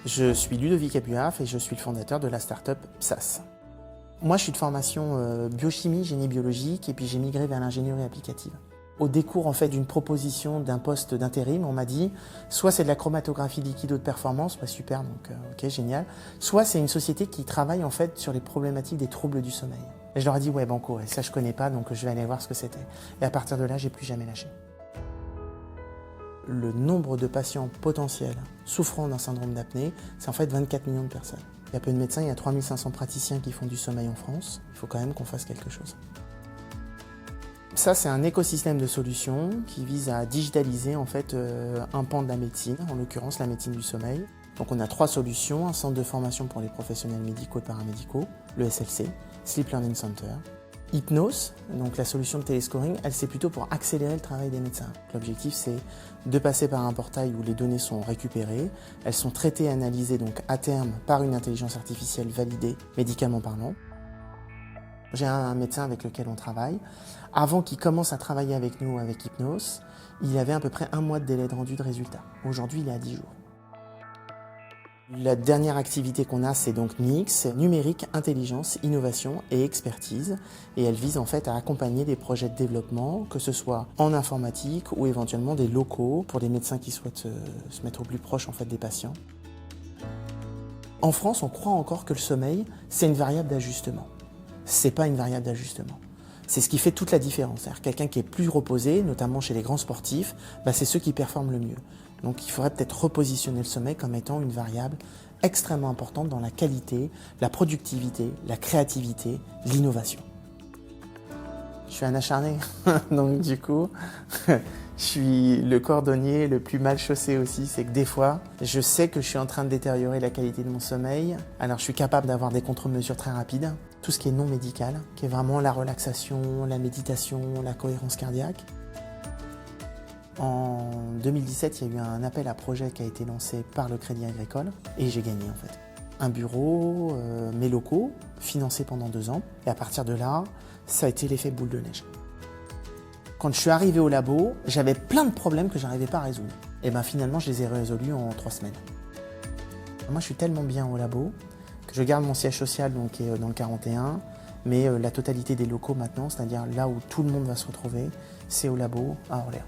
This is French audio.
Je suis Ludovic Abuaf et je suis le fondateur de la start-up PSAS. Moi, je suis de formation biochimie, génie biologique, et puis j'ai migré vers l'ingénierie applicative. Au décours en fait d'une proposition d'un poste d'intérim, on m'a dit soit c'est de la chromatographie liquide haute performance, bah super, donc ok, génial. Soit c'est une société qui travaille en fait sur les problématiques des troubles du sommeil. Et je leur ai dit ouais banco, ça je connais pas, donc je vais aller voir ce que c'était. Et à partir de là, j'ai plus jamais lâché. Le nombre de patients potentiels souffrant d'un syndrome d'apnée, c'est en fait 24 millions de personnes. Il y a peu de médecins, il y a 3500 praticiens qui font du sommeil en France. Il faut quand même qu'on fasse quelque chose. Ça, c'est un écosystème de solutions qui vise à digitaliser en fait un pan de la médecine, en l'occurrence la médecine du sommeil. Donc on a 3 solutions, un centre de formation pour les professionnels médicaux et paramédicaux, le SLC, Sleep Learning Center. Hypnos, donc la solution de téléscoring, elle c'est plutôt pour accélérer le travail des médecins. L'objectif c'est de passer par un portail où les données sont récupérées, elles sont traitées et analysées donc à terme par une intelligence artificielle validée, médicalement parlant. J'ai un médecin avec lequel on travaille. Avant qu'il commence à travailler avec nous, avec Hypnos, il avait à peu près 1 mois de délai de rendu de résultat. Aujourd'hui, il est à 10 jours. La dernière activité qu'on a, c'est donc NIX, numérique, intelligence, innovation et expertise. Et elle vise en fait à accompagner des projets de développement, que ce soit en informatique ou éventuellement des locaux pour des médecins qui souhaitent se mettre au plus proche en fait des patients. En France, on croit encore que le sommeil, c'est une variable d'ajustement. C'est pas une variable d'ajustement. C'est ce qui fait toute la différence. C'est-à-dire quelqu'un qui est plus reposé, notamment chez les grands sportifs, c'est ceux qui performent le mieux. Donc il faudrait peut-être repositionner le sommeil comme étant une variable extrêmement importante dans la qualité, la productivité, la créativité, l'innovation. Je suis un acharné, donc du coup, je suis le cordonnier le plus mal chaussé aussi. C'est que des fois, je sais que je suis en train de détériorer la qualité de mon sommeil. Alors je suis capable d'avoir des contre-mesures très rapides. Tout ce qui est non médical, qui est vraiment la relaxation, la méditation, la cohérence cardiaque. En 2017, il y a eu un appel à projet qui a été lancé par le Crédit Agricole et j'ai gagné en fait. Un bureau, mes locaux, financés pendant 2 ans. Et à partir de là, ça a été l'effet boule de neige. Quand je suis arrivé au labo, j'avais plein de problèmes que je n'arrivais pas à résoudre. Et finalement, je les ai résolus en 3 semaines. Moi, je suis tellement bien au labo que je garde mon siège social donc, qui est dans le 41, mais la totalité des locaux maintenant, c'est-à-dire là où tout le monde va se retrouver, c'est au labo à Orléans.